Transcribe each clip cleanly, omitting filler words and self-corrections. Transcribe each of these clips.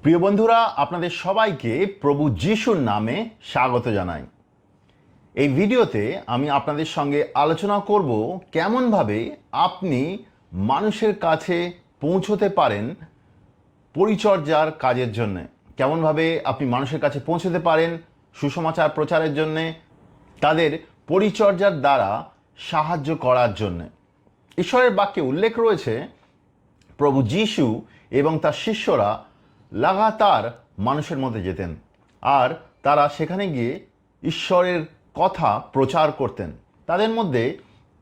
প্রিয় বন্ধুরা, আপনাদের সবাইকে প্রভু যিশুর নামে স্বাগত জানাই। এই ভিডিওতে আমি আপনাদের সঙ্গে আলোচনা করব কেমনভাবে আপনি মানুষের কাছে পৌঁছতে পারেন পরিচর্যার কাজের জন্য, কেমনভাবে আপনি মানুষের কাছে পৌঁছতে পারেন সুসমাচার প্রচারের জন্য, তাদের পরিচর্যার দ্বারা সাহায্য করার জন্য। ঈশ্বরের বাক্যে উল্লেখ রয়েছে প্রভু যিশু এবং তার শিষ্যরা লাগাতার মানুষের মধ্যে যেতেন আর তারা সেখানে গিয়ে ঈশ্বরের কথা প্রচার করতেন, তাদের মধ্যে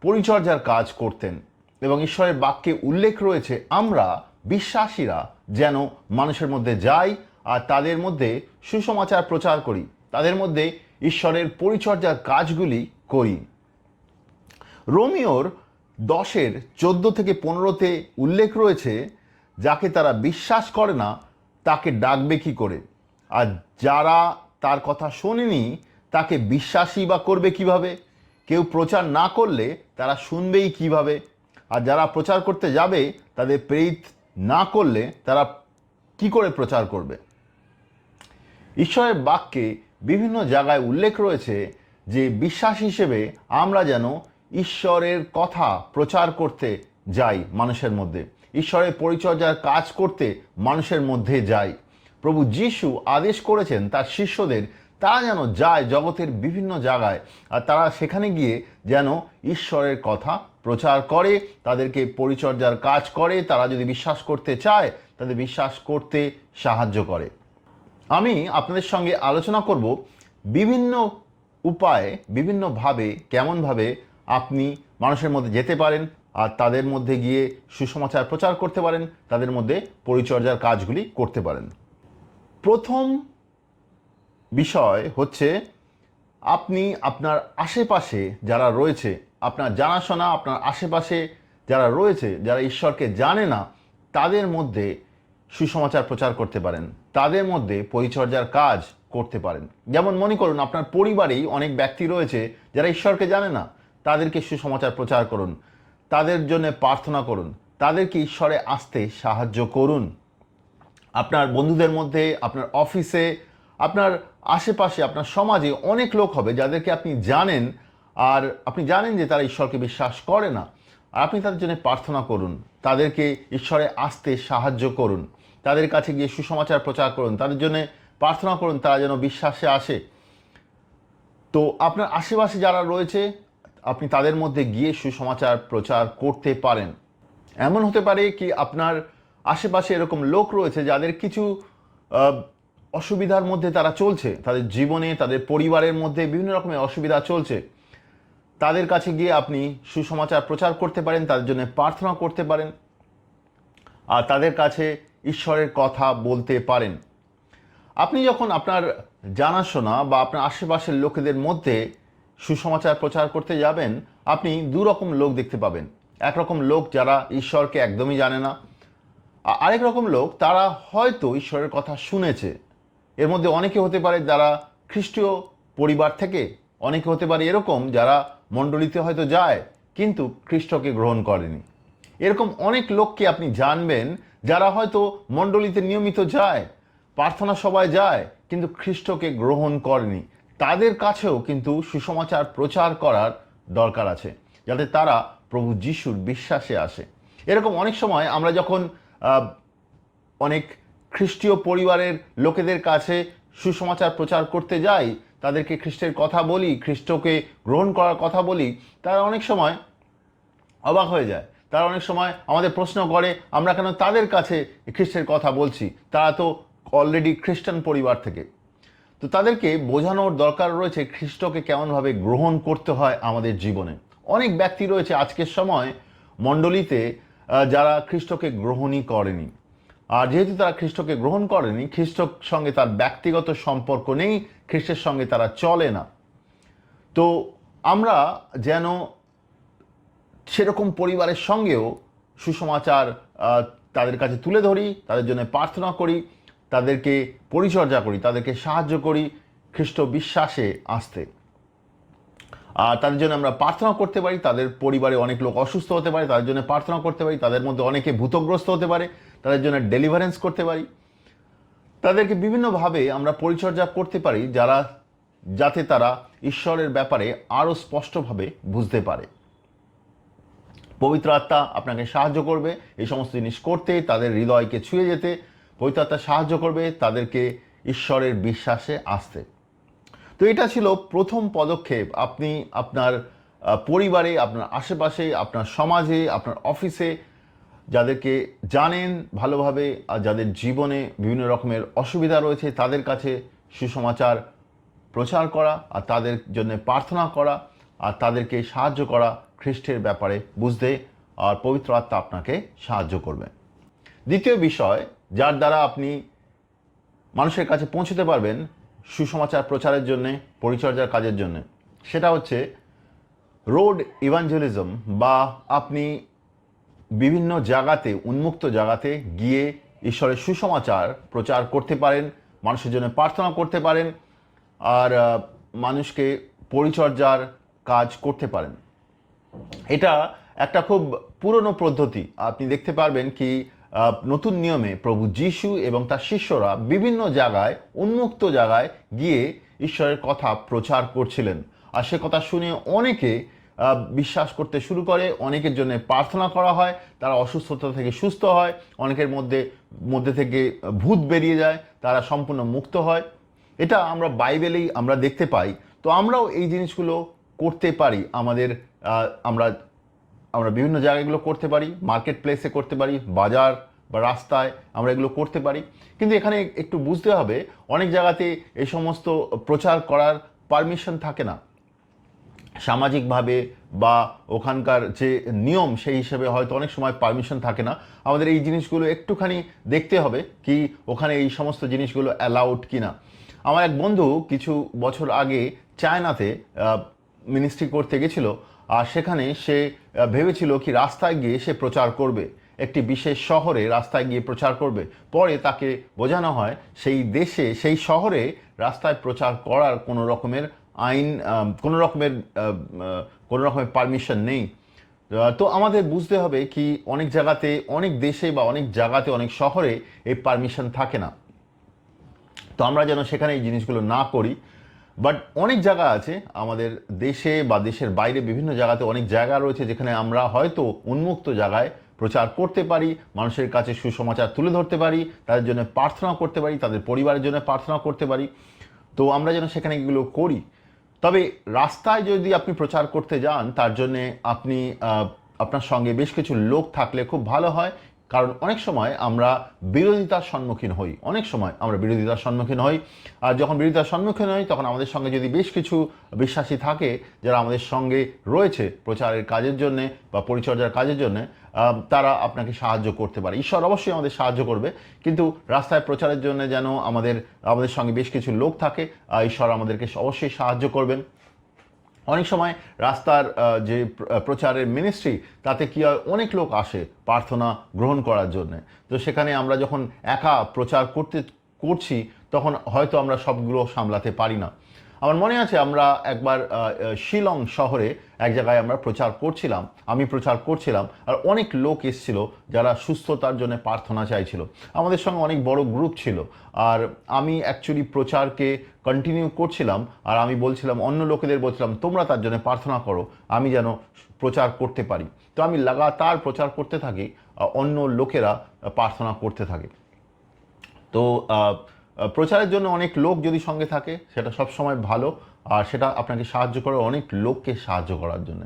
পরিচর্যার কাজ করতেন। এবং ঈশ্বরের বাক্যে উল্লেখ রয়েছে আমরা বিশ্বাসীরা যেন মানুষের মধ্যে যাই আর তাদের মধ্যে সুসমাচার প্রচার করি, তাদের মধ্যে ঈশ্বরের পরিচর্যার কাজগুলি করি। রোমিওর 10:14-15 উল্লেখ রয়েছে, যাকে তারা বিশ্বাস করে না তাকে ডাকবে কি করে, আর যারা তার কথা শোনেনি তাকে বিশ্বাসই বা করবে কিভাবে? কেউ প্রচার না করলে তারা শুনবেই কিভাবে? আর যারা প্রচার করতে যাবে তাদের প্রেরিত না করলে তারা কি করে প্রচার করবে? ঈশ্বরের বাক্যে বিভিন্ন জায়গায় উল্লেখ রয়েছে যে বিশ্বাস হিসেবে আমরা যেন ঈশ্বরের কথা প্রচার করতে যাই, মানুষের মধ্যে ঈশ্বরের পরিচর্যার কাজ করতে মানুষের মধ্যে যাই। প্রভু যিশু আদেশ করেছেন তার শিষ্যদের তারা যেন যায় জগতের বিভিন্ন জায়গায় আর তারা সেখানে গিয়ে যেন ঈশ্বরের কথা প্রচার করে, তাদেরকে পরিচর্যার কাজ করে, তারা যদি বিশ্বাস করতে চায় তাদের বিশ্বাস করতে সাহায্য করে। আমি আপনাদের সঙ্গে আলোচনা করব বিভিন্ন উপায়ে, বিভিন্নভাবে কেমনভাবে আপনি মানুষের মধ্যে যেতে পারেন আর তাদের মধ্যে গিয়ে সুসমাচার প্রচার করতে পারেন, তাদের মধ্যে পরিচর্যার কাজগুলি করতে পারেন। প্রথম বিষয় হচ্ছে আপনি আপনার আশেপাশে যারা রয়েছে, আপনার জানাশোনা, আপনার আশেপাশে যারা রয়েছে, যারা ঈশ্বরকে জানে না, তাদের মধ্যে সুসমাচার প্রচার করতে পারেন, তাদের মধ্যে পরিচর্যার কাজ করতে পারেন। যেমন মনে করুন আপনার পরিবারেই অনেক ব্যক্তি রয়েছে যারা ঈশ্বরকে জানে না, তাদেরকে সুসমাচার প্রচার করুন, তাদের জন্য প্রার্থনা করুন, তাদেরকে ঈশ্বরে আসতে সাহায্য করুন। আপনার বন্ধুদের মধ্যে, আপনার অফিসে, আপনার আশেপাশে, আপনার সমাজে অনেক লোক হবে যাদেরকে আপনি জানেন আর আপনি জানেন যে তারা ঈশ্বরকে বিশ্বাস করে না, আর আপনি তাদের জন্য প্রার্থনা করুন, তাদেরকে ঈশ্বরে আসতে সাহায্য করুন, তাদের কাছে গিয়ে সুসমাচার প্রচার করুন, তাদের জন্য প্রার্থনা করুন তারা যেন বিশ্বাসে আসে। তো আপনার আশেপাশে যারা রয়েছে আপনি তাদের মধ্যে গিয়ে সুসমাচার প্রচার করতে পারেন। এমন হতে পারে কি আপনার আশেপাশে এরকম লোক রয়েছে যাদের কিছু অসুবিধার মধ্যে তারা চলছে, তাদের জীবনে, তাদের পরিবারের মধ্যে বিভিন্ন রকমের অসুবিধা চলছে, তাদের কাছে গিয়ে আপনি সুসমাচার প্রচার করতে পারেন, তাদের জন্য প্রার্থনা করতে পারেন আর তাদের কাছে ঈশ্বরের কথা বলতে পারেন। আপনি যখন আপনার জানাশোনা বা আপনার আশেপাশের লোকেদের মধ্যে সুসমাচার প্রচার করতে যাবেন, আপনি দু রকম লোক দেখতে পাবেন। একরকম লোক যারা ঈশ্বরকে একদমই জানে না, আরেক রকম লোক তারা হয়তো ঈশ্বরের কথা শুনেছে। এর মধ্যে অনেকে হতে পারে যারা খ্রিস্টীয় পরিবার থেকে, অনেকে হতে পারে এরকম যারা মণ্ডলীতে হয়তো যায় কিন্তু খ্রিস্টকে গ্রহণ করেনি। এরকম অনেক লোককে আপনি জানবেন যারা হয়তো মণ্ডলীতে নিয়মিত যায়, প্রার্থনা সভায় যায় কিন্তু খ্রিস্টকে গ্রহণ করেনি। তাদের কাছেও কিন্তু সুসমাচার প্রচার করার দরকার আছে যাতে তারা প্রভু যিশুর বিশ্বাসে আসে। এরকম অনেক সময় আমরা যখন অনেক খ্রিস্টীয় পরিবারের লোকেদের কাছে সুসমাচার প্রচার করতে যাই, তাদেরকে খ্রিস্টের কথা বলি, খ্রিস্টকে গ্রহণ করার কথা বলি, তারা অনেক সময় অবাক হয়ে যায়। তারা অনেক সময় আমাদের প্রশ্ন করে আমরা কেন তাদের কাছে খ্রিস্টের কথা বলছি, তারা তো অলরেডি খ্রিস্টান পরিবার থেকে। তো তাদেরকে বোঝানোর দরকার রয়েছে খ্রিস্টকে কেমনভাবে গ্রহণ করতে হয় আমাদের জীবনে। অনেক ব্যক্তি রয়েছে আজকের সময় মণ্ডলীতে যারা খ্রিস্টকে গ্রহণই করেনি, আর যেহেতু তারা খ্রিস্টকে গ্রহণ করেনি, খ্রিস্টর সঙ্গে তার ব্যক্তিগত সম্পর্ক নেই, খ্রিস্টের সঙ্গে তারা চলে না। তো আমরা যেন সেরকম পরিবারের সঙ্গেও সুসমাচার তাদের কাছে তুলে ধরি, তাদের জন্য প্রার্থনা করি, তাদেরকে পরিচর্যা করি, তাদেরকে সাহায্য করি খ্রিস্ট বিশ্বাসে আসতে। আর তাদের জন্য আমরা প্রার্থনা করতে পারি। তাদের পরিবারে অনেক লোক অসুস্থ হতে পারে, তাদের জন্য প্রার্থনা করতে পারি। তাদের মধ্যে অনেকে ভূতগ্রস্ত হতে পারে, তাদের জন্য ডেলিভারেন্স করতে পারি। তাদেরকে বিভিন্নভাবে আমরা পরিচর্যা করতে পারি যাতে তারা ঈশ্বরের ব্যাপারে আরও স্পষ্টভাবে বুঝতে পারে। পবিত্র আত্মা আপনাকে সাহায্য করবে এই সমস্ত জিনিস করতে, তাদের হৃদয়কে ছুঁয়ে যেতে। পবিত্র আত্মা সাহায্য করবে তাদেরকে ঈশ্বরের বিশ্বাসে আসতে। তো এটা ছিল প্রথম পদক্ষেপ। আপনি আপনার পরিবারে, আপনার আশেপাশে, আপনার সমাজে, আপনার অফিসে যাদেরকে জানেন ভালোভাবে আর যাদের জীবনে বিভিন্ন রকমের অসুবিধা রয়েছে তাদের কাছে সুসমাচার প্রচার করা আর তাদের জন্য প্রার্থনা করা আর তাদেরকে সাহায্য করা খ্রিস্টের ব্যাপারে বুঝতে, আর পবিত্র আত্মা আপনাকে সাহায্য করবে। দ্বিতীয় বিষয় যার দ্বারা আপনি মানুষের কাছে পৌঁছতে পারবেন সুসমাচার প্রচারের জন্যে, পরিচর্যার কাজের জন্য, সেটা হচ্ছে রোড ইভাঞ্জেলিজম, বা আপনি বিভিন্ন জায়গাতে, উন্মুক্ত জায়গাতে গিয়ে ঈশ্বরের সুসমাচার প্রচার করতে পারেন, মানুষের জন্য প্রার্থনা করতে পারেন আর মানুষকে পরিচর্যার কাজ করতে পারেন। এটা একটা খুব পুরনো পদ্ধতি। আপনি দেখতে পারবেন কি নতুন নিয়মে প্রভু যীশু এবং তার শিষ্যরা বিভিন্ন জায়গায়, উন্মুক্ত জায়গায় গিয়ে ঈশ্বরের কথা প্রচার করছিলেন। আর সে কথা শুনে অনেকে বিশ্বাস করতে শুরু করে, অনেকের জন্য প্রার্থনা করা হয়, তারা অসুস্থতা থেকে সুস্থ হয়, অনেকের মধ্যে থেকে ভূত বেরিয়ে যায়, তারা সম্পূর্ণ মুক্ত হয়। এটা আমরা বাইবেলেই আমরা দেখতে পাই। তো আমরাও এই জিনিসগুলো করতে পারি। আমরা বিভিন্ন জায়গাগুলো করতে পারি, মার্কেট প্লেসে করতে পারি, বাজার বা রাস্তায় আমরা এগুলো করতে পারি। কিন্তু এখানে একটু বুঝতে হবে, অনেক জায়গাতে এই সমস্ত প্রচার করার পারমিশন থাকে না সামাজিকভাবে, বা ওখানকার যে নিয়ম সেই হিসেবে হয়তো অনেক সময় পারমিশন থাকে না। আমাদের এই জিনিসগুলো একটুখানি দেখতে হবে কি ওখানে এই সমস্ত জিনিসগুলো অ্যালাউড কিনা। আমার এক বন্ধু কিছু বছর আগে চায়নাতে মিনিস্ট্রি করতে গেছিল, আর সেখানে সে ভেবেছিল কি রাস্তায় গিয়ে সে প্রচার করবে, একটি বিশেষ শহরে রাস্তায় গিয়ে প্রচার করবে। পরে তাকে বোঝানো হয় সেই দেশে, সেই শহরে রাস্তায় প্রচার করার কোনো রকমের আইন, কোনো রকমের পারমিশন নেই। তো আমাদের বুঝতে হবে কি অনেক জায়গাতে, অনেক দেশে বা অনেক জায়গাতে, অনেক শহরে এই পারমিশন থাকে না। তো আমরা যেন সেখানে এই জিনিসগুলো না করি। বাট অনেক জায়গা আছে আমাদের দেশে বা দেশের বাইরে, বিভিন্ন জায়গাতে অনেক জায়গা রয়েছে যেখানে আমরা হয়তো উন্মুক্ত জায়গায় প্রচার করতে পারি, মানুষের কাছে সুসমাচার তুলে ধরতে পারি, তাদের জন্য প্রার্থনা করতে পারি, তাদের পরিবারের জন্য প্রার্থনা করতে পারি। তো আমরা যেন সেখানে এগুলো করি। তবে রাস্তায় যদি আপনি প্রচার করতে যান, তার জন্যে আপনি আপনার সঙ্গে বেশ কিছু লোক থাকলে খুব ভালো হয়। কারণ অনেক সময় আমরা বিরোধিতার সম্মুখীন হই, আর যখন বিরোধিতার সম্মুখীন হই তখন আমাদের সঙ্গে যদি বেশ কিছু বিশ্বাসী থাকে যারা আমাদের সঙ্গে রয়েছে প্রচারের কাজের জন্যে বা পরিচর্যার কাজের জন্যে, তারা আপনাকে সাহায্য করতে পারে। ঈশ্বর অবশ্যই আমাদের সাহায্য করবে, কিন্তু রাস্তায় প্রচারের জন্য যেন আমাদের সঙ্গে বেশ কিছু লোক থাকে, ঈশ্বর আমাদেরকে অবশ্যই সাহায্য করবেন। অনেক সময় রাস্তার যে প্রচারের মিনিস্ট্রি, তাতে কি হয়, অনেক লোক আসে প্রার্থনা গ্রহণ করার জন্য। তো সেখানে আমরা যখন একা প্রচার করছি তখন হয়তো আমরা সবগুলো সামলাতে পারি না। আমার মনে আছে আমরা একবার শিলং শহরে এক জায়গায় আমি প্রচার করছিলাম, আর অনেক লোক এসেছিল যারা সুস্থতার জন্য প্রার্থনা চাইছিল। আমাদের সঙ্গে অনেক বড় গ্রুপ ছিল, আর আমি অ্যাকচুয়ালি প্রচারকে কন্টিনিউ করছিলাম, আর আমি বলছিলাম, অন্য লোকেদের বলছিলাম তোমরা তার জন্য প্রার্থনা করো, আমি যেন প্রচার করতে পারি। তো আমি লাগাতার প্রচার করতে থাকি, অন্য লোকেরা প্রার্থনা করতে থাকে। তো প্রচারের জন্য অনেক লোক যদি সঙ্গে থাকে সেটা সবসময় ভালো, আর সেটা আপনাকে সাহায্য করে অনেক লোককে সাহায্য করার জন্য।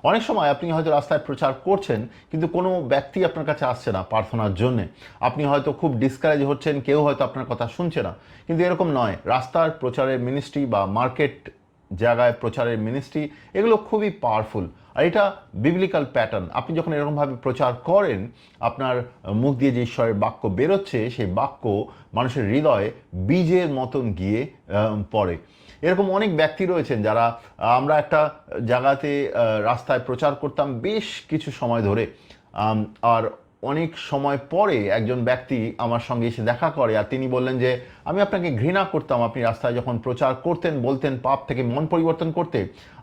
অনেক সময় আপনি হয়তো রাস্তায় প্রচার করছেন কিন্তু কোনো ব্যক্তি আপনার কাছে আসছে না প্রার্থনার জন্যে, আপনি হয়তো খুব ডিসকারেজ হচ্ছেন, কেউ হয়তো আপনার কথা শুনছে না। কিন্তু এরকম নয়, রাস্তার প্রচারের মিনিস্ট্রি বা মার্কেট জায়গায় প্রচারের মিনিস্ট্রি, এগুলো খুবই পাওয়ারফুল। আর এটা বিবলিক্যাল প্যাটার্ন। আপনি যখন এরকমভাবে প্রচার করেন, আপনার মুখ দিয়ে যে ঈশ্বরের বাক্য বেরোচ্ছে, সেই বাক্য মানুষের হৃদয়ে বীজের মতন গিয়ে পড়ে। এরকম অনেক ব্যক্তি রয়েছেন যারা, আমরা একটা জায়গাতে রাস্তায় প্রচার করতাম বেশ কিছু সময় ধরে, আর অনেক সময় পরে একজন ব্যক্তি আমার সঙ্গে এসে দেখা করে, আর তিনি বললেন যে আমি আপনাকে ঘৃণা করতাম, আপনি রাস্তায় যখন প্রচার করতেন বলতেন পাপ থেকে মন পরিবর্তন করতে,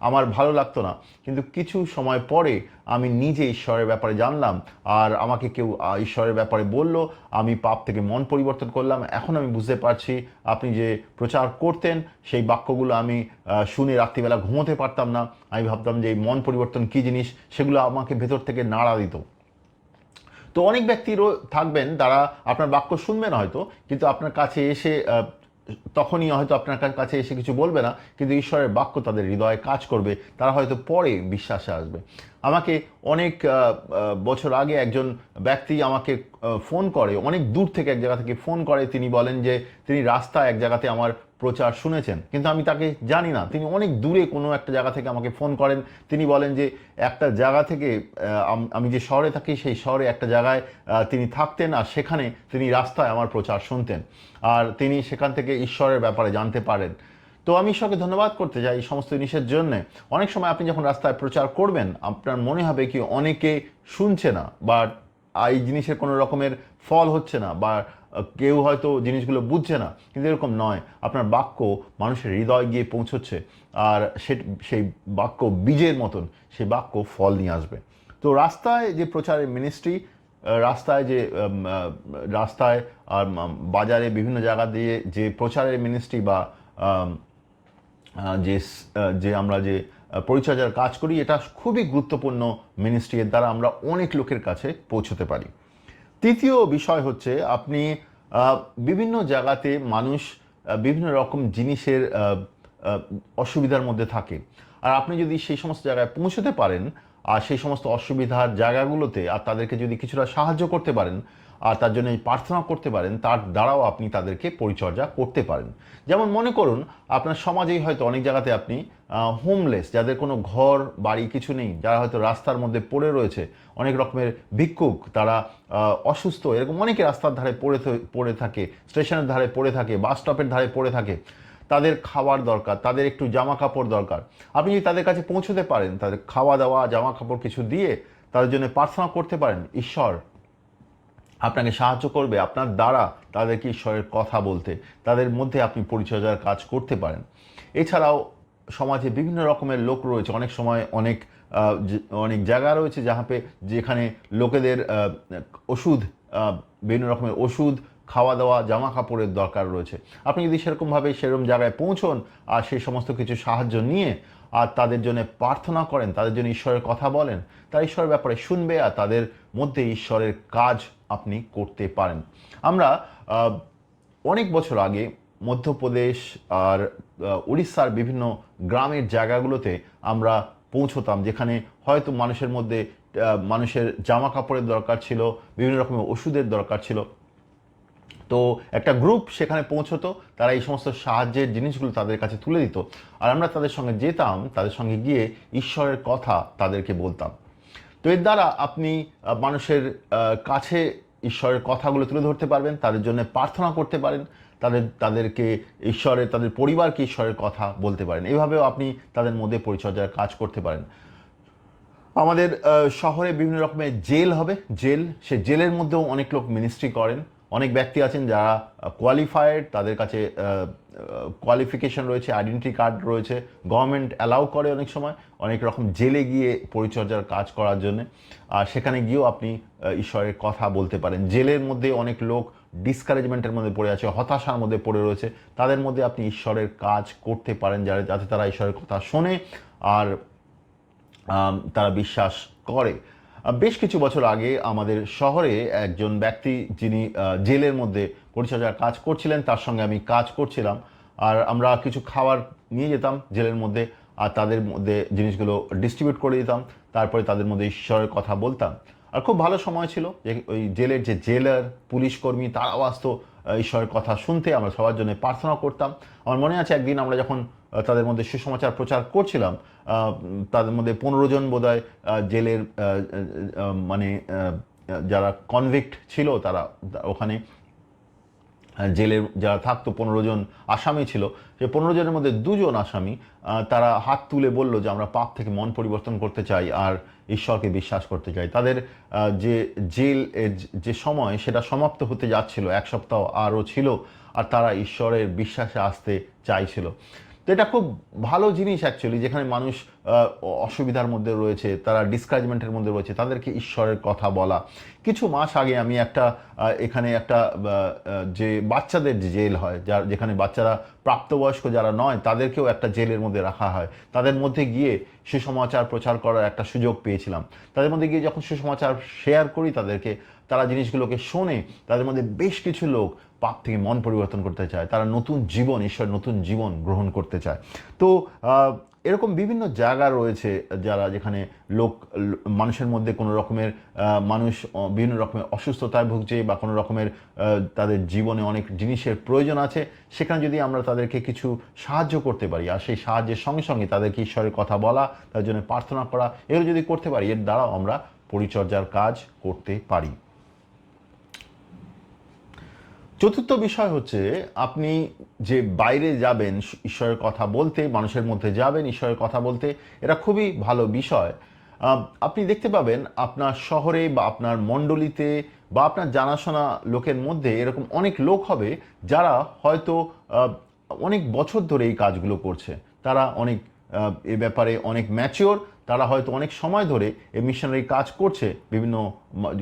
আমার ভালো লাগতো না, কিন্তু কিছু সময় পরে আমি নিজে ঈশ্বরের ব্যাপারে জানলাম, আর আমাকে কেউ ঈশ্বরের ব্যাপারে বলল, আমি পাপ থেকে মন পরিবর্তন করলাম, এখন আমি বুঝতে পারছি আপনি যে প্রচার করতেন সেই বাক্যগুলো আমি শুনে রাত্রিবেলা ঘুমোতে পারতাম না, আমি ভাবতাম যে এই মন পরিবর্তন কী জিনিস, সেগুলো আমাকে ভেতর থেকে নাড়া দিত। তো অনেক ব্যক্তিরও থাকবেন তারা আপনার বাক্য শুনবেন হয়তো, কিন্তু আপনার কাছে এসে তখনই হয়তো আপনার কাছে এসে কিছু বলবে না, কিন্তু ঈশ্বরের বাক্য তাদের হৃদয়ে কাজ করবে, তারা হয়তো পরে বিশ্বাসে আসবে। আমাকে অনেক বছর আগে একজন ব্যক্তি আমাকে ফোন করে, অনেক দূর থেকে এক জায়গা থেকে ফোন করে, তিনি বলেন যে তিনি রাস্তায় এক জায়গাতে আমার প্রচার শুনেছেন, কিন্তু আমি তাকে জানি না, তিনি অনেক দূরে কোনো একটা জায়গা থেকে আমাকে ফোন করেন। তিনি বলেন যে একটা জায়গা থেকে আমি যে শহরে থাকি সেই শহরে একটা জায়গায় তিনি থাকতেন, আর সেখানে তিনি রাস্তায় আমার প্রচার শুনতেন, আর তিনি সেখান থেকে ঈশ্বরের ব্যাপারে জানতে পারেন। তো আমি ঈশ্বরকে ধন্যবাদ করতে চাই এই সমস্ত জিনিসের জন্যে। অনেক সময় আপনি যখন রাস্তায় প্রচার করবেন আপনার মনে হবে কি অনেকে শুনছে না, বা এই জিনিসের কোনো রকমের ফল হচ্ছে না, বা কেউ হয়তো জিনিসগুলো বুঝছে না, কিন্তু এরকম নয়, আপনার বাক্য মানুষের হৃদয় গিয়ে পৌঁছচ্ছে, আর সেই বাক্য বীজের মতন, সেই বাক্য ফল নিয়ে আসবে। তো রাস্তায় যে প্রচারের মিনিস্ট্রি, রাস্তায় যে রাস্তায় আর বাজারে বিভিন্ন জায়গা দিয়ে যে প্রচারের মিনিস্ট্রি, বা যে যে আমরা যে পরিচর্যার কাজ করি, এটা খুবই গুরুত্বপূর্ণ মিনিস্ট্রি, এর দ্বারা আমরা অনেক লোকের কাছে পৌঁছতে পারি। তৃতীয় বিষয় হচ্ছে আপনি বিভিন্ন জায়গাতে মানুষ বিভিন্ন রকম জিনিসের অসুবিধার মধ্যে থাকে, আর আপনি যদি সেই সমস্ত জায়গায় পৌঁছতে পারেন, আর সেই সমস্ত অসুবিধার জায়গাগুলোতে আর তাদেরকে যদি কিছুটা সাহায্য করতে পারেন, আর তার জন্য প্রার্থনা করতে পারেন, তার দ্বারাও আপনি তাদেরকে পরিচর্যা করতে পারেন। যেমন মনে করুন আপনার সমাজেই হয়তো অনেক জায়গাতে আপনি হোমলেস, যাদের কোনো ঘর বাড়ি কিছু নেই, যারা হয়তো রাস্তার মধ্যে পড়ে রয়েছে, অনেক রকমের ভিক্ষুক, তারা অসুস্থ, এরকম অনেকে রাস্তার ধারে পড়ে থাকে, স্টেশনের ধারে পড়ে থাকে, বাস স্টপের ধারে পড়ে থাকে, তাদের খাবার দরকার, তাদের একটু জামা কাপড় দরকার। আপনি যদি তাদের কাছে পৌঁছতে পারেন, তাদের খাওয়া দাওয়া জামা কাপড় কিছু দিয়ে তাদের জন্য প্রার্থনা করতে পারেন, ঈশ্বর আপনাকে সাহায্য করবে আপনার দ্বারা তাদেরকে ঈশ্বরের কথা বলতে, তাদের মধ্যে আপনি পরিচর্যার কাজ করতে পারেন। এছাড়াও সমাজে বিভিন্ন রকমের লোক রয়েছে, অনেক সময় অনেক জায়গা রয়েছে যেখানে লোকেদের ওষুধ, বিভিন্ন রকমের ওষুধ, খাওয়া দাওয়া, জামা কাপড়ের দরকার রয়েছে। আপনি যদি সেরকম জায়গায় পৌঁছন, আর সেই সমস্ত কিছু সাহায্য নিয়ে আর তাদের জন্য প্রার্থনা করেন, তাদের জন্য ঈশ্বরের কথা বলেন, তারা ঈশ্বরের ব্যাপারে শুনবে, আর তাদের মধ্যে ঈশ্বরের কাজ আপনি করতে পারেন। আমরা অনেক বছর আগে মধ্যপ্রদেশ আর উড়িষ্যার বিভিন্ন গ্রামের জায়গাগুলোতে আমরা পৌঁছতাম, যেখানে হয়তো মানুষের জামা কাপড়ের দরকার ছিল, বিভিন্ন রকমের ওষুধের দরকার ছিল। তো একটা গ্রুপ সেখানে পৌঁছতো, তারা এই সমস্ত সাহায্যের জিনিসগুলো তাদের কাছে তুলে দিত, আর আমরা তাদের সঙ্গে যেতাম, তাদের সঙ্গে গিয়ে ঈশ্বরের কথা তাদেরকে বলতাম। তো এর দ্বারা আপনি মানুষের কাছে ঈশ্বরের কথাগুলো তুলে ধরতে পারবেন, তাদের জন্য প্রার্থনা করতে পারেন, তাদের পরিবারকে ঈশ্বরের কথা বলতে পারেন। এইভাবেও আপনি তাদের মধ্যে পরিচর্যার কাজ করতে পারেন। আমাদের শহরে বিভিন্ন রকমের জেল হবে, সে জেলের মধ্যেও অনেক লোক মিনিস্ট্রি করেন। অনেক ব্যক্তি আছেন যারা কোয়ালিফাইড, তাদের কাছে কোয়ালিফিকেশন রয়েছে, আইডেন্টি কার্ড রয়েছে, গভর্নমেন্ট অ্যালাউ করে অনেক সময় অনেক রকম জেলে গিয়ে পরিচর্যার কাজ করার জন্য, আর সেখানে গিয়েও আপনি ঈশ্বরের কথা বলতে পারেন। জেলের মধ্যে অনেক লোক ডিসকারেজমেন্টের মধ্যে পড়ে আছে, হতাশার মধ্যে পড়ে রয়েছে, তাদের মধ্যে আপনি ঈশ্বরের কাজ করতে পারেন, যাতে তারা ঈশ্বরের কথা শোনে আর তারা বিশ্বাস করে। বেশ কিছু বছর আগে আমাদের শহরে একজন ব্যক্তি, যিনি জেলের মধ্যে পরিচর্যার কাজ করছিলেন, তার সঙ্গে আমি কাজ করছিলাম, আর আমরা কিছু খাবার নিয়ে যেতাম জেলের মধ্যে, আর তাদের মধ্যে জিনিসগুলো ডিস্ট্রিবিউট করে দিতাম, তারপরে তাদের মধ্যে ঈশ্বরের কথা বলতাম। আর খুব ভালো সময় ছিল, যে ওই জেলের যে জেলার পুলিশ কর্মী তারাও আসতো ঈশ্বরের কথা শুনতে, আমরা সবার জন্য প্রার্থনা করতাম। আমার মনে আছে একদিন আমরা যখন তাদের মধ্যে সুসমাচার প্রচার করছিলাম, তাদের মধ্যে 15 জন বোধহয় জেলের মানে যারা কনভিক্ট ছিল তারা ওখানে জেলের যারা থাকতো 15 জন আসামি ছিল, সে 15 জনের মধ্যে 2 জন আসামি তারা হাত তুলে বলল যে আমরা পাপ থেকে মন পরিবর্তন করতে চাই আর ঈশ্বরকে বিশ্বাস করতে চাই। তাদের যে জেল যে সময় সেটা সমাপ্ত হতে যাচ্ছিল, 1 সপ্তাহ আরও ছিল, আর তারা ঈশ্বরের বিশ্বাসে আসতে চাইছিল। তো এটা খুব ভালো জিনিস অ্যাকচুয়ালি, যেখানে মানুষ অসুবিধার মধ্যে রয়েছে, তারা ডিসকারেজমেন্টের মধ্যে রয়েছে, তাদেরকে ঈশ্বরের কথা বলা। কিছু মাস আগে আমি এখানে একটা যে বাচ্চাদের যে জেল হয়, যেখানে বাচ্চারা প্রাপ্তবয়স্ক যারা নয় তাদেরকেও একটা জেলের মধ্যে রাখা হয়, তাদের মধ্যে গিয়ে সুসমাচার প্রচার করার একটা সুযোগ পেয়েছিলাম। তাদের মধ্যে গিয়ে যখন সুসমাচার শেয়ার করি তাদেরকে, তারা জিনিসগুলোকে শোনে, তাদের মধ্যে বেশ কিছু লোক পাপ থেকে মন পরিবর্তন করতে চায়, তারা নতুন জীবন, ঈশ্বরের নতুন জীবন গ্রহণ করতে চায়। তো এরকম বিভিন্ন জায়গা রয়েছে যেখানে মানুষের মধ্যে কোনো রকমের মানুষ বিভিন্ন রকমের অসুস্থতায় ভুগছে বা কোনো রকমের তাদের জীবনে অনেক জিনিসের প্রয়োজন আছে, সেখানে যদি আমরা তাদেরকে কিছু সাহায্য করতে পারি, আর সেই সাহায্যের সঙ্গে সঙ্গে তাদেরকে ঈশ্বরের কথা বলা, তার জন্য প্রার্থনা করা, এগুলো যদি করতে পারি, এর দ্বারাও আমরা পরিচর্যার কাজ করতে পারি। চতুর্থ বিষয় হচ্ছে, আপনি যে বাইরে যাবেন ঈশ্বরের কথা বলতে, মানুষের মধ্যে যাবেন ঈশ্বরের কথা বলতে, এটা খুবই ভালো বিষয়। আপনি দেখতে পাবেন আপনার শহরে বা আপনার মণ্ডলীতে বা আপনার জানাশোনা লোকের মধ্যে এরকম অনেক লোক হবে যারা হয়তো অনেক বছর ধরে এই কাজগুলো করছে, তারা অনেক এ ব্যাপারে অনেক ম্যাচিওর, তারা হয়তো অনেক সময় ধরে এই মিশনারি কাজ করছে, বিভিন্ন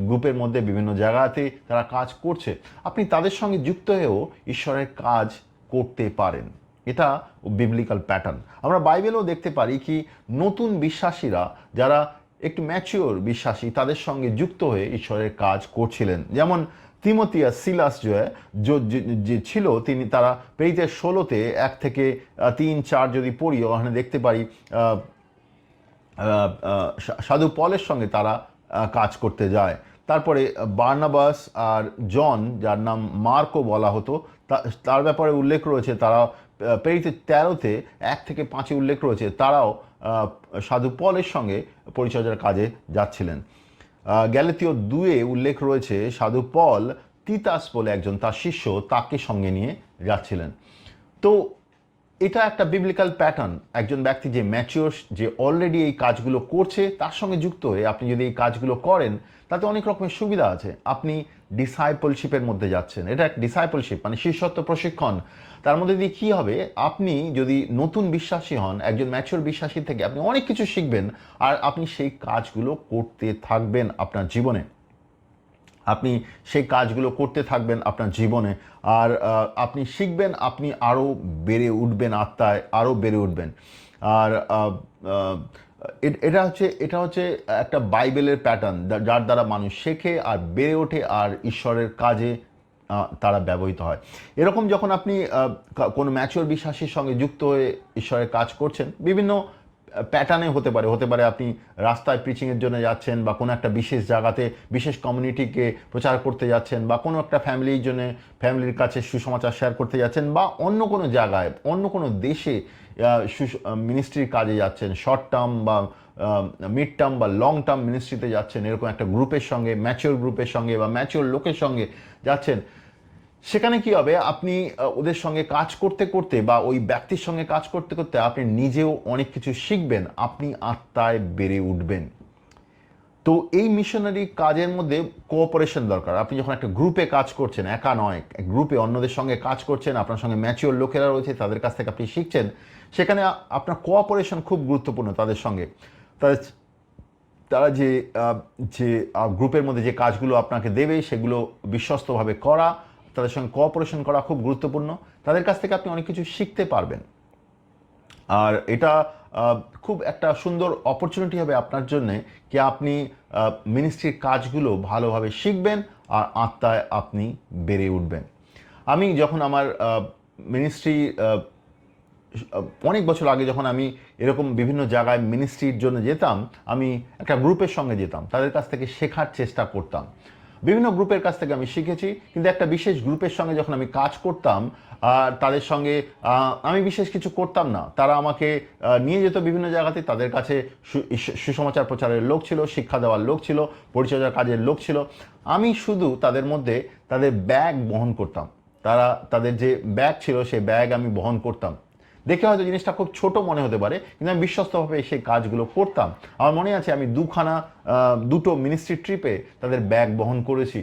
গ্রুপের মধ্যে বিভিন্ন জায়গাতে তারা কাজ করছে। আপনি তাদের সঙ্গে যুক্ত হয়েও ঈশ্বরের কাজ করতে পারেন। এটা বিবলিক্যাল প্যাটার্ন। আমরা বাইবেলেও দেখতে পারি কি নতুন বিশ্বাসীরা যারা একটু ম্যাচিওর বিশ্বাসী, তাদের সঙ্গে যুক্ত হয়ে ঈশ্বরের কাজ করছিলেন। যেমন তিমোথিয়াস, সিলাস যে ছিল, তারা প্রেরিতের 16-তে 1-3-4 যদি পড়ি, ওখানে দেখতে পারি সাধু পলের সঙ্গে তারা কাজ করতে যায়। তারপরে বার্নাবাস আর জন, যার নাম মার্কও বলা হতো, তার ব্যাপারে উল্লেখ রয়েছে, তারা প্রেরিত 13-তে 1-5 উল্লেখ রয়েছে, তারাও সাধু পলের সঙ্গে পরিচর্যার কাজে যাচ্ছিলেন। গ্যালাতীয় 2-এ উল্লেখ রয়েছে সাধু পল তিতাস বলে একজন তার শিষ্য, তাকে সঙ্গে নিয়ে যাচ্ছিলেন। তো এটা একটা বিবলিক্যাল প্যাটার্ন। একজন ব্যক্তি যে ম্যাচিওর, যে অলরেডি এই কাজগুলো করছে, তার সঙ্গে যুক্ত হয়ে আপনি যদি এই কাজগুলো করেন, তাতে অনেক রকমের সুবিধা আছে। আপনি ডিসাইপলশিপের মধ্যে যাচ্ছেন, এটা এক ডিসাইপলশিপ, মানে শিষ্যত্ব প্রশিক্ষণ। তার মধ্যে দিয়ে কী হবে, আপনি যদি নতুন বিশ্বাসী হন, একজন ম্যাচিওর বিশ্বাসী থেকে আপনি অনেক কিছু শিখবেন, আর আপনি সেই কাজগুলো করতে থাকবেন আপনার জীবনে। আপনি সেই কাজগুলো করতে থাকবেন আপনার জীবনে, আর আপনি শিখবেন, আপনি আরও বেড়ে উঠবেন, আত্মায় আরও বেড়ে উঠবেন। আর এটা হচ্ছে একটা বাইবেলের প্যাটার্ন, যার দ্বারা মানুষ শেখে আর বেড়ে ওঠে আর ঈশ্বরের কাজে তারা ব্যবহৃত হয়। এরকম যখন আপনি কোনো ম্যাচিওর বিশ্বাসীর সঙ্গে যুক্ত হয়ে ঈশ্বরের কাজ করছেন, বিভিন্ন প্যাটার্নে হতে পারে আপনি রাস্তায় প্রিচিংয়ের জন্য যাচ্ছেন, বা কোনো একটা বিশেষ জায়গাতে বিশেষ কমিউনিটিকে প্রচার করতে যাচ্ছেন, বা কোনো একটা ফ্যামিলির কাছে সুসমাচার শেয়ার করতে যাচ্ছেন, বা অন্য কোনো জায়গায়, অন্য কোনো দেশে মিনিস্ট্রির কাজে যাচ্ছেন, শর্ট টার্ম বা মিড টার্ম বা লং টার্ম মিনিস্ট্রিতে যাচ্ছেন, এরকম একটা গ্রুপের সঙ্গে, ম্যাচিওর গ্রুপের সঙ্গে বা ম্যাচিওর লোকের সঙ্গে যাচ্ছেন। সেখানে কি হবে, আপনি ওদের সঙ্গে কাজ করতে করতে বা ওই ব্যক্তির সঙ্গে কাজ করতে করতে আপনি নিজেও অনেক কিছু শিখবেন, আপনি আত্মায় বেড়ে উঠবেন। তো এই মিশনারি কাজের মধ্যে কোঅপারেশন দরকার। আপনি যখন একটা গ্রুপে কাজ করছেন, একা নয়, গ্রুপে অন্যদের সঙ্গে কাজ করছেন, আপনার সঙ্গে ম্যাচিওর লোকেরা রয়েছে, তাদের কাছ থেকে আপনি শিখছেন, সেখানে আপনার কোঅপারেশন খুব গুরুত্বপূর্ণ তাদের সঙ্গে। তারা যে গ্রুপের মধ্যে যে কাজগুলো আপনাকে দেবে, সেগুলো বিশ্বস্তভাবে করা, তাদের সঙ্গে কোঅপারেশন করা খুব গুরুত্বপূর্ণ। তাদের কাছ থেকে আপনি অনেক কিছু শিখতে পারবেন, আর এটা খুব একটা সুন্দর অপরচুনিটি হবে আপনার জন্যে, কি আপনি মিনিস্ট্রির কাজগুলো ভালোভাবে শিখবেন আর আত্মায় আপনি বেড়ে উঠবেন। আমি যখন আমার মিনিস্ট্রি অনেক বছর আগে যখন আমি এরকম বিভিন্ন জায়গায় মিনিস্ট্রির জন্য যেতাম, আমি একটা গ্রুপের সঙ্গে যেতাম, তাদের কাছ থেকে শেখার চেষ্টা করতাম। বিভিন্ন গ্রুপের কাছ থেকে আমি শিখেছি, কিন্তু একটা বিশেষ গ্রুপের সঙ্গে যখন আমি কাজ করতাম, আর তাদের সঙ্গে আমি বিশেষ কিছু করতাম না, তারা আমাকে নিয়ে যেত বিভিন্ন জায়গাতে, তাদের কাছে সুসমাচার প্রচারের লোক ছিল, শিক্ষা দেওয়ার লোক ছিল, পরিচর্যার কাজের লোক ছিল। আমি শুধু তাদের মধ্যে তাদের ব্যাগ বহন করতাম, তারা তাদের যে ব্যাগ ছিল সেই ব্যাগ আমি বহন করতাম। দেখে হয়তো জিনিসটা খুব ছোট মনে হতে পারে, কিন্তু আমি বিশ্বস্তভাবে সেই কাজগুলো করতাম। আমার মনে আছে আমি দুটো মিনিস্ট্রি ট্রিপে তাদের ব্যাগ বহন করেছি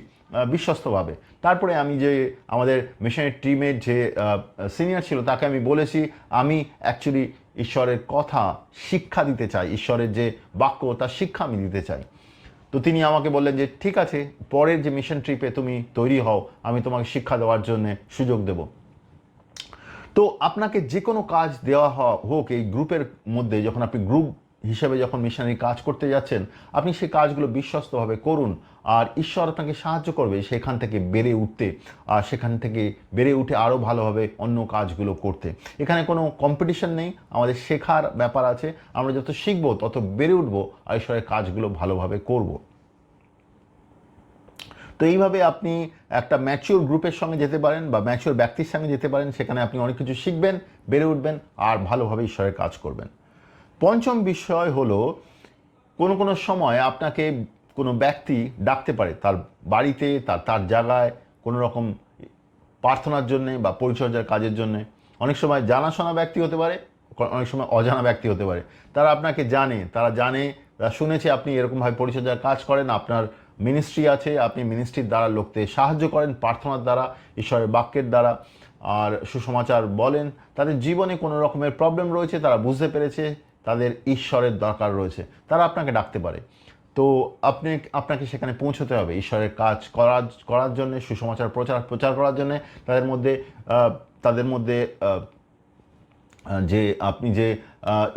বিশ্বস্তভাবে। তারপরে আমি যে আমাদের মিশনের টিমের যে সিনিয়র ছিল তাকে আমি বলেছি আমি অ্যাকচুয়ালি ঈশ্বরের কথা শিক্ষা দিতে চাই, ঈশ্বরের যে বাক্য তার শিক্ষা আমি দিতে চাই। তো তিনি আমাকে বললেন যে ঠিক আছে, পরের যে মিশন ট্রিপে তুমি তৈরি হও, আমি তোমাকে শিক্ষা দেওয়ার জন্য সুযোগ দেব। তো আপনাকে যে কোনো কাজ দেওয়া হোক এই গ্রুপের মধ্যে, যখন আপনি গ্রুপ হিসেবে যখন মিশনারি কাজ করতে যাচ্ছেন, আপনি সেই কাজগুলো বিশ্বস্তভাবে করুন, আর ঈশ্বর আপনাকে সাহায্য করবে সেখান থেকে বেড়ে উঠতে, আর সেখান থেকে বেড়ে উঠে আরও ভালোভাবে অন্য কাজগুলো করতে। এখানে কোনো কম্পিটিশন নেই, আমাদের শেখার ব্যাপার আছে। আমরা যত শিখবো তত বেড়ে উঠবো আর ঈশ্বরের কাজগুলো ভালোভাবে করব। তো এইভাবে আপনি একটা ম্যাচিওর গ্রুপের সঙ্গে যেতে পারেন বা ম্যাচিওর ব্যক্তির সঙ্গে যেতে পারেন, সেখানে আপনি অনেক কিছু শিখবেন, বেড়ে উঠবেন আর ভালোভাবে ঈশ্বরের কাজ করবেন। পঞ্চম বিষয় হলো, কোনো কোনো সময় আপনাকে কোনো ব্যক্তি ডাকতে পারে তার বাড়িতে, তার জায়গায় কোনো রকম প্রার্থনার জন্যে বা পরিচর্যার কাজের জন্যে। অনেক সময় জানাশোনা ব্যক্তি হতে পারে, অনেক সময় অজানা ব্যক্তি হতে পারে। তারা আপনাকে জানে, তারা শুনেছে আপনি এরকমভাবে পরিচর্যার কাজ করেন, আপনার মিনিস্ট্রি আছে, আপনি মিনিস্ট্রির দ্বারা লোকদের সাহায্য করেন, প্রার্থনার দ্বারা, ঈশ্বরের বাক্যের দ্বারা, আর সুসমাচার বলেন। তাদের জীবনে কোনো রকমের প্রবলেম রয়েছে, তারা বুঝতে পেরেছে তাদের ঈশ্বরের দরকার রয়েছে, তারা আপনাকে ডাকতে পারে। তো আপনাকে সেখানে পৌঁছতে হবে ঈশ্বরের কাজ করার জন্য, সুসমাচার প্রচার করার জন্য। তাদের মধ্যে যে আপনি যে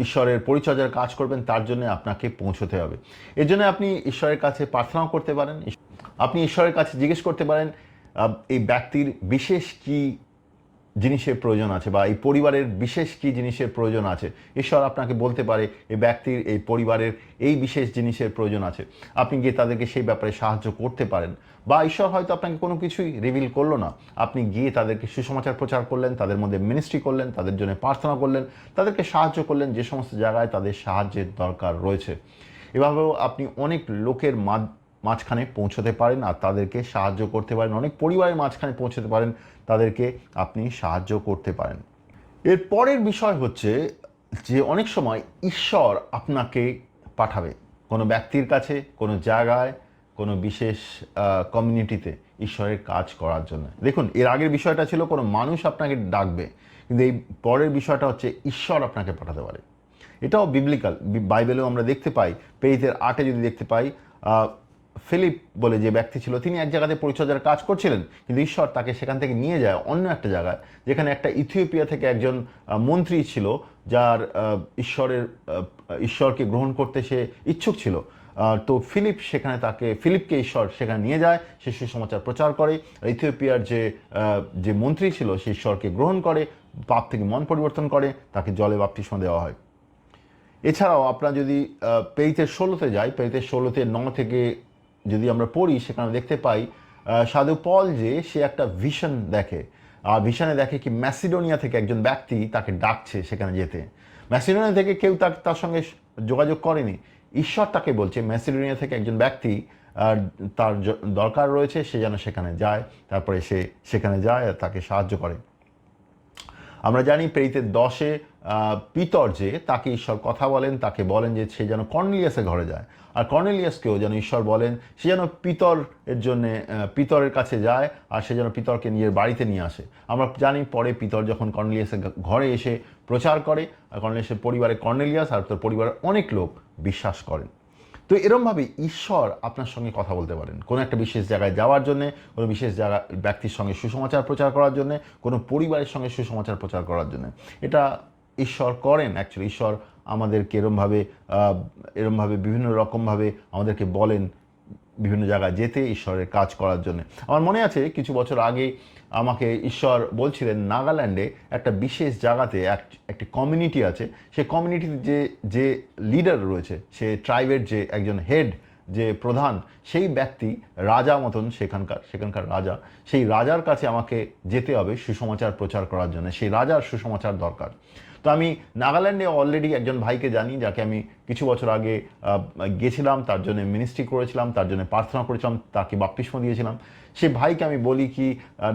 ঈশ্বরের পরিচর্যার কাজ করবেন তার জন্য আপনাকে পৌঁছতে হবে। এর জন্য আপনি ঈশ্বরের কাছে প্রার্থনাও করতে পারেন। আপনি ঈশ্বরের কাছে জিজ্ঞেস করতে পারেন এই ব্যক্তির বিশেষ কি জিনিসের প্রয়োজন আছে, বা এই পরিবারের বিশেষ কি জিনিসের প্রয়োজন আছে। ঈশ্বর আপনাকে বলতে পারে এই ব্যক্তির, এই পরিবারের এই বিশেষ জিনিসের প্রয়োজন আছে, আপনি গিয়ে তাদেরকে সেই ব্যাপারে সাহায্য করতে পারেন। বা ঈশ্বর হয়তো আপনাকে কোনো কিছুই রিভিল করলো না, আপনি গিয়ে তাদেরকে সুসমাচার প্রচার করলেন, তাদের মধ্যে মিনিস্ট্রি করলেন, তাদের জন্য প্রার্থনা করলেন, তাদেরকে সাহায্য করলেন যে সমস্ত জায়গায় তাদের সাহায্যের দরকার রয়েছে। এভাবেও আপনি অনেক লোকের মাঝখানে পৌঁছতে পারেন আর তাদেরকে সাহায্য করতে পারেন, অনেক পরিবারের মাঝখানে পৌঁছতে পারেন, তাদেরকে আপনি সাহায্য করতে পারেন। এর পরের বিষয় হচ্ছে যে অনেক সময় ঈশ্বর আপনাকে পাঠাবে কোনো ব্যক্তির কাছে, কোনো জায়গায়, কোনো বিশেষ কমিউনিটিতে ঈশ্বরের কাজ করার জন্য। দেখুন, এর আগের বিষয়টা ছিল কোনো মানুষ আপনাকে ডাকবে, কিন্তু এই পরের বিষয়টা হচ্ছে ঈশ্বর আপনাকে পাঠাতে পারে। এটাও বিবলিক্যাল, বাইবেলেও আমরা দেখতে পাই। প্রেরিতের 8-এ যদি দেখতে পাই, ফিলিপ বলে যে ব্যক্তি ছিল, তিনি এক জায়গাতে পরিচর্যার কাজ করছিলেন, কিন্তু ঈশ্বর তাকে সেখান থেকে নিয়ে যায় অন্য একটা জায়গায়, যেখানে একটা ইথিওপিয়া থেকে একজন মন্ত্রী ছিল, যার ঈশ্বরকে গ্রহণ করতে সে ইচ্ছুক ছিল। তো ফিলিপকে ঈশ্বর সেখানে নিয়ে যায়, সে সুসমাচার প্রচার করে। ইথিওপিয়ার যে মন্ত্রী ছিল সে ঈশ্বরকে গ্রহণ করে, পাপ থেকে মন পরিবর্তন করে, তাকে জলে বাপ্তিস্ম দেওয়া হয়। এছাড়াও আপনারা যদি প্রেরিতের 16-তে যাই, প্রেরিতের 16-তে 9 থেকে যদি আমরা পড়ি, সেখানে দেখতে পাই সাধু পল যে সে একটা ভিশন দেখে, আর ভিশনে দেখে কি ম্যাসিডোনিয়া থেকে একজন ব্যক্তি তাকে ডাকছে সেখানে যেতে। ম্যাসিডোনিয়া থেকে কেউ তার সঙ্গে যোগাযোগ করেনি, ঈশ্বর তাকে বলছে ম্যাসিডোনিয়া থেকে একজন ব্যক্তি তার দরকার রয়েছে, সে যেন সেখানে যায়। তারপরে সে সেখানে যায় আর তাকে সাহায্য করে। আমরা জানি প্রেরিতের 10-এ পিতর যে তাকে ঈশ্বর কথা বলেন, তাকে বলেন যে সে যেন কর্নেলিয়াসের ঘরে যায়, আর কর্নেলিয়াসকেও যেন ঈশ্বর বলেন সে যেন পিতরের কাছে যায়, আর সে যেন পিতরকে নিজের বাড়িতে নিয়ে আসে। আমরা জানি পরে পিতর যখন কর্নেলিয়াসের ঘরে এসে প্রচার করে, আর কর্নেলিয়াসের পরিবারে কর্নেলিয়াস আর তার পরিবারের অনেক লোক বিশ্বাস করেন। তো এরমভাবে ঈশ্বর আপনার সঙ্গে কথা বলতে পারেন কোনো একটা বিশেষ জায়গায় যাওয়ার জন্যে, কোনো বিশেষ ব্যক্তির সঙ্গে সুসমাচার প্রচার করার জন্যে, কোনো পরিবারের সঙ্গে সুসমাচার প্রচার করার জন্য। এটা ঈশ্বর করেন। অ্যাকচুয়ালি ঈশ্বর আমাদেরকে এরমভাবে বিভিন্ন রকমভাবে আমাদেরকে বলেন বিভিন্ন জায়গায় যেতে, ঈশ্বরের কাজ করার জন্য। আমার মনে আছে কিছু বছর আগে আমাকে ঈশ্বর বলছিলেন নাগাল্যান্ডে একটা বিশেষ জায়গাতে একটি কমিউনিটি আছে, সেই কমিউনিটির যে লিডার রয়েছে, সে ট্রাইবের যে একজন হেড, যে প্রধান, সেই ব্যক্তি রাজা মতন সেখানকার রাজা, সেই রাজার কাছে আমাকে যেতে হবে সুসমাচার প্রচার করার জন্য। সেই রাজার সুসমাচার দরকার। তো তো আমি নাগাল্যান্ডে অলরেডি একজন ভাইকে জানি, যাকে আমি কিছু বছর আগে গেছিলাম, তার জন্য মিনিস্ট্রি করেছিলাম, তার জন্য প্রার্থনা করেছিলাম, তাকে বাপ্তিস্ম দিয়েছিলাম। সে ভাইকে আমি বলি কি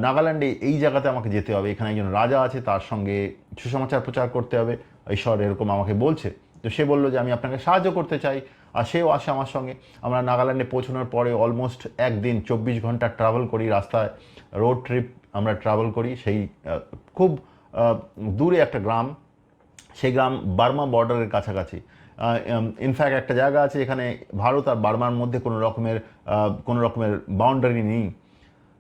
নাগাল্যান্ডে এই জায়গাতে আমাকে যেতে হবে, এখানে একজন রাজা আছে, তার সঙ্গে সুসমাচার প্রচার করতে হবে, ঈশ্বর এরকম আমাকে বলছে। তো সে বললো যে আমি আপনাকে সাহায্য করতে চাই, আর সেও আসে আমার সঙ্গে। আমরা নাগাল্যান্ডে পৌঁছানোর পরে অলমোস্ট একদিন 24 ঘন্টা ট্রাভেল করি, রাস্তায় রোড ট্রিপ আমরা ট্রাভেল করি। সেই খুব দূরে একটা গ্রাম, সেই গ্রাম বার্মা বর্ডারের কাছাকাছি। ইনফ্যাক্ট একটা জায়গা আছে এখানে ভারত আর বার্মার মধ্যে কোনো রকমের বাউন্ডারি নেই।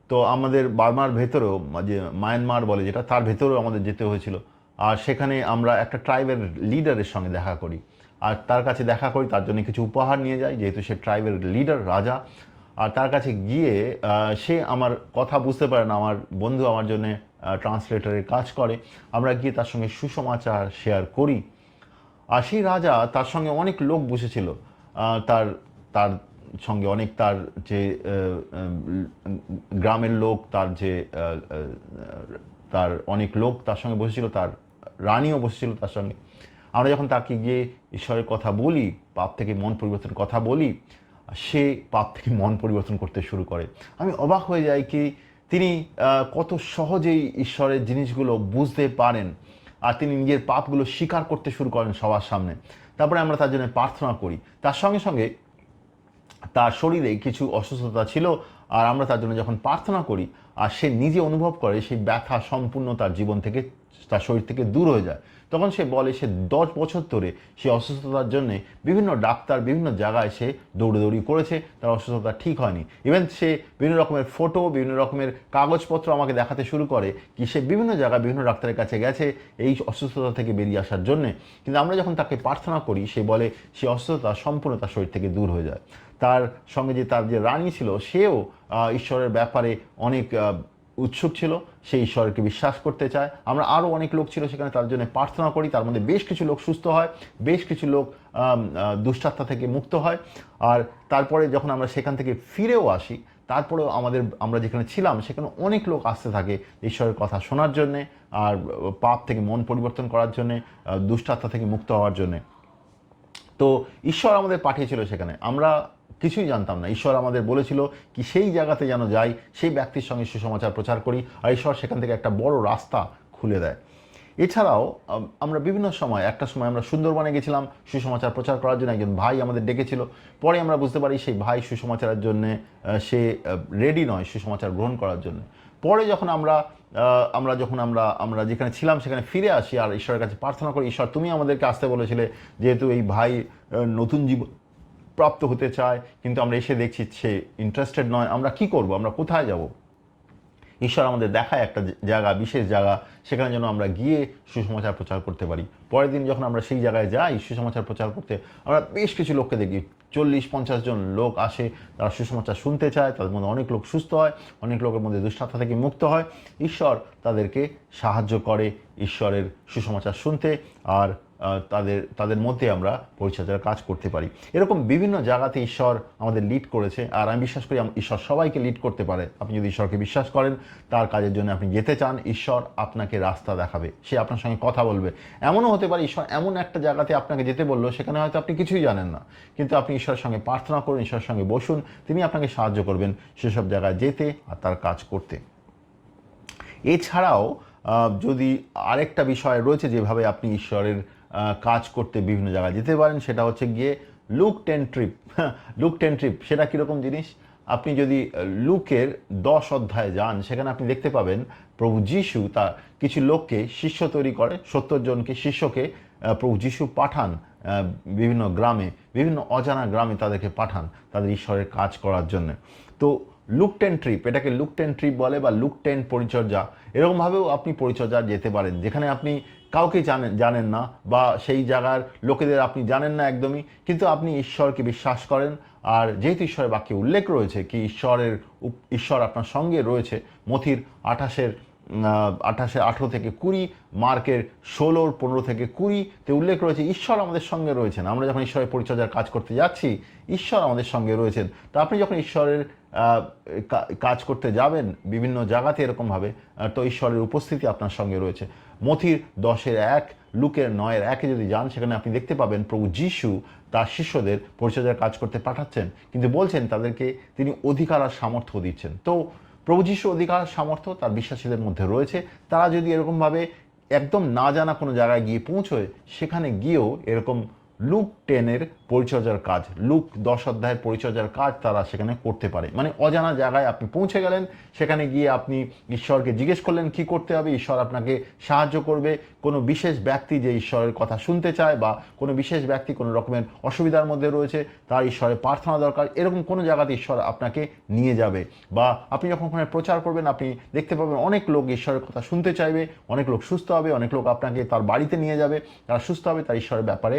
তো আমাদের বার্মার ভেতরেও, যে মায়ানমার বলে যেটা, তার ভেতরেও আমাদের যেতে হয়েছিল। আর সেখানে আমরা একটা ট্রাইবের লিডারের সঙ্গে দেখা করি, আর তার কাছে দেখা করি, তার জন্য কিছু উপহার নিয়ে যাই, যেহেতু সে ট্রাইবের লিডার, রাজা। আর তার কাছে গিয়ে সে আমার কথা বুঝতে পারে না, আমার বন্ধু আমার জন্য ট্রান্সলেটরের কাজ করে। আমরা গিয়ে তার সঙ্গে সুসমাচার শেয়ার করি। আর সেই রাজা, তার সঙ্গে অনেক লোক বসেছিল, তার তার সঙ্গে অনেক তার যে গ্রামের লোক, তার অনেক লোক তার সঙ্গে বসেছিল, তার রানীও বসেছিল তার সঙ্গে। আমরা যখন তাকে গিয়ে ঈশ্বরের কথা বলি, পাপ থেকে মন পরিবর্তন কথা বলি, সে পাপ থেকে মন পরিবর্তন করতে শুরু করে। আমি অবাক হয়ে যাই কি তিনি কত সহজেই ঈশ্বরের জিনিসগুলো বুঝতে পারেন, আর তিনি নিজের পাপগুলো স্বীকার করতে শুরু করেন সবার সামনে। তারপরে আমরা তার জন্য প্রার্থনা করি। তার সঙ্গে সঙ্গে তার শরীরে কিছু অসুস্থতা ছিল, আর আমরা তার জন্য যখন প্রার্থনা করি, আর সে নিজে অনুভব করে সেই ব্যথা সম্পূর্ণ তার জীবন থেকে, তার শরীর থেকে দূর হয়ে যায়, তখন সে বলে সে 10 বছর ধরে সেই অসুস্থতার জন্যে বিভিন্ন ডাক্তার, বিভিন্ন জায়গায় সে দৌড়ি করেছে, তার অসুস্থতা ঠিক হয়নি। ইভেন সে বিভিন্ন রকমের ফটো, বিভিন্ন রকমের কাগজপত্র আমাকে দেখাতে শুরু করে কি সে বিভিন্ন জায়গায় বিভিন্ন ডাক্তারের কাছে গেছে এই অসুস্থতা থেকে বেরিয়ে আসার জন্যে। কিন্তু আমরা যখন তাকে প্রার্থনা করি, সে বলে সেই অসুস্থতা সম্পূর্ণ তার শরীর থেকে দূর হয়ে যায়। তার সঙ্গে তার যে রানী ছিল, সেও ঈশ্বরের ব্যাপারে অনেক উৎসুক ছিল, সে ঈশ্বরকে বিশ্বাস করতে চায়। আমরা আরও অনেক লোক ছিল সেখানে, তার জন্য প্রার্থনা করি। তার মধ্যে বেশ কিছু লোক সুস্থ হয়, বেশ কিছু লোক দুশ্চাত্মা থেকে মুক্ত হয়। আর তারপরে যখন আমরা সেখান থেকে ফিরেও আসি, তারপরেও আমরা যেখানে ছিলাম সেখানে অনেক লোক আসতে থাকে ঈশ্বরের কথা শোনার জন্যে, আর পাপ থেকে মন পরিবর্তন করার জন্যে, দুশ্চাত্মা থেকে মুক্ত হওয়ার জন্যে। তো ঈশ্বর আমাদের পাঠিয়েছিল সেখানে, আমরা কিছুই জানতাম না। ঈশ্বর আমাদের বলেছিল কি সেই জায়গাতে যেন যাই, সেই ব্যক্তির সঙ্গে সুসমাচার প্রচার করি, আর ঈশ্বর সেখান থেকে একটা বড় রাস্তা খুলে দেয়। এছাড়াও আমরা বিভিন্ন সময়, একটা সময় আমরা সুন্দরবনে গেছিলাম সুসমাচার প্রচার করার জন্য, একজন ভাই আমাদের ডেকেছিল। পরে আমরা বুঝতে পারি সেই ভাই সুসমাচারের জন্যে সে রেডি নয় সুসমাচার গ্রহণ করার জন্য। পরে যখন আমরা যেখানে ছিলাম সেখানে ফিরে আসি, আর ঈশ্বরের কাছে প্রার্থনা করি, ঈশ্বর তুমি আমাদেরকে আসতে বলেছিলে, যেহেতু এই ভাই নতুন জীবন প্রাপ্ত হতে চায়, কিন্তু আমরা এসে দেখছি সে ইন্টারেস্টেড নয়, আমরা কি করব, আমরা কোথায় যাব? ঈশ্বর আমাদের দেখায় একটা জায়গা, বিশেষ জায়গা, সেখানে যেন আমরা গিয়ে সুসমাচার প্রচার করতে পারি। পরের দিন যখন আমরা সেই জায়গায় যাই সুসমাচার প্রচার করতে, আমরা বেশ কিছু লোককে দেখি, 40-50 জন লোক আসে, তারা সুসমাচার শুনতে চায়। তাদের মধ্যে অনেক লোক সুস্থ হয়, অনেক লোকের মধ্যে দুশ্চাত্মা থেকে মুক্ত হয়। ঈশ্বর তাদেরকে সাহায্য করে ঈশ্বরের সুসমাচার শুনতে, আর তাদের মধ্যে আমরা পরিচর্যার কাজ করতে পারি। এরকম বিভিন্ন জায়গাতে ঈশ্বর আমাদের লিড করেছে, আর আমি বিশ্বাস করি ঈশ্বর সবাইকে লিড করতে পারে। আপনি যদি ঈশ্বরকে বিশ্বাস করেন, তার কাজের জন্য আপনি যেতে চান, ঈশ্বর আপনাকে রাস্তা দেখাবে, সে আপনার সঙ্গে কথা বলবে। এমনও হতে পারে ঈশ্বর এমন একটা জায়গাতে আপনাকে যেতে বললো, সেখানে হয়তো আপনি কিছুই জানেন না, কিন্তু আপনি ঈশ্বরের সঙ্গে প্রার্থনা করুন, ঈশ্বরের সঙ্গে বসুন, তিনি আপনাকে সাহায্য করবেন সেসব জায়গায় যেতে আর তার কাজ করতে। এছাড়াও যদি আরেকটা বিষয় রয়েছে যেভাবে আপনি ঈশ্বরের কাজ করতে বিভিন্ন জায়গায় যেতে পারেন, সেটা হচ্ছে গিয়ে লুক 10 ট্রিপ। লুক 10 ট্রিপ সেটা কীরকম জিনিস? আপনি যদি লুকের 10 অধ্যায়ে যান, সেখানে আপনি দেখতে পাবেন প্রভু যিশু তার কিছু লোককে শিষ্য তৈরি করে, 70 জনকে শিষ্যকে প্রভু যিশু পাঠান বিভিন্ন গ্রামে, বিভিন্ন অজানা গ্রামে তাদেরকে পাঠান তাদের ঈশ্বরের কাজ করার জন্য। তো লুক 10 ট্রিপ, এটাকে লুক 10 ট্রিপ বলে, বা লুক 10 পরিচর্যা। এরকমভাবেও আপনি পরিচর্যা যেতে পারেন, যেখানে আপনি কাউকে জানেন না, বা সেই জায়গার লোকেদের আপনি জানেন না একদমই, কিন্তু আপনি ঈশ্বরকে বিশ্বাস করেন। আর যেহেতু ঈশ্বরের বাক্যে উল্লেখ রয়েছে কি ঈশ্বর আপনার সঙ্গে রয়েছে, মথির 28-18 থেকে 20, মার্কের 16-15 থেকে 20-তে উল্লেখ রয়েছে ঈশ্বর আমাদের সঙ্গে রয়েছেন। আমরা যখন ঈশ্বরের পরিচর্যার কাজ করতে যাচ্ছি, ঈশ্বর আমাদের সঙ্গে রয়েছেন। তো আপনি যখন ঈশ্বরের কাজ করতে যাবেন বিভিন্ন জায়গাতে এরকমভাবে, তো ঈশ্বরের উপস্থিতি আপনার সঙ্গে রয়েছে। মথির 10-1 লুকের 9:1 যদি যান, সেখানে আপনি দেখতে পাবেন প্রভু যীশু তার শিষ্যদের পরিচর্যার কাজ করতে পাঠাচ্ছেন, কিন্তু বলছেন তাদেরকে তিনি অধিকার আর সামর্থ্য দিচ্ছেন। তো প্রভু যীশু অধিকার সামর্থ্য তার বিশ্বাসীদের মধ্যে রয়েছে। তারা যদি এরকমভাবে একদম না জানা কোনো জায়গায় গিয়ে পৌঁছয়, সেখানে গিয়েও এরকম লুক 10 পরিচর্যার কাজ, লুক 10 অধ্যায়ের পরিচর্যার কাজ তারা সেখানে করতে পারে। মানে অজানা জায়গায় আপনি পৌঁছে গেলেন, সেখানে গিয়ে আপনি ঈশ্বরকে জিজ্ঞেস করলেন কি করতে হবে, ঈশ্বর আপনাকে সাহায্য করবে। কোনো বিশেষ ব্যক্তি যে ঈশ্বরের কথা শুনতে চায়, বা কোনো বিশেষ ব্যক্তি কোনো রকমের অসুবিধার মধ্যে রয়েছে, তার ঈশ্বরের প্রার্থনা দরকার, এরকম কোনো জায়গাতে ঈশ্বর আপনাকে নিয়ে যাবে। বা আপনি যখন ওখানে প্রচার করবেন, আপনি দেখতে পাবেন অনেক লোক ঈশ্বরের কথা শুনতে চাইবে, অনেক লোক সুস্থ হবে, অনেক লোক আপনাকে তার বাড়িতে নিয়ে যাবে, তারা সুস্থ হবে, তার ঈশ্বরের ব্যাপারে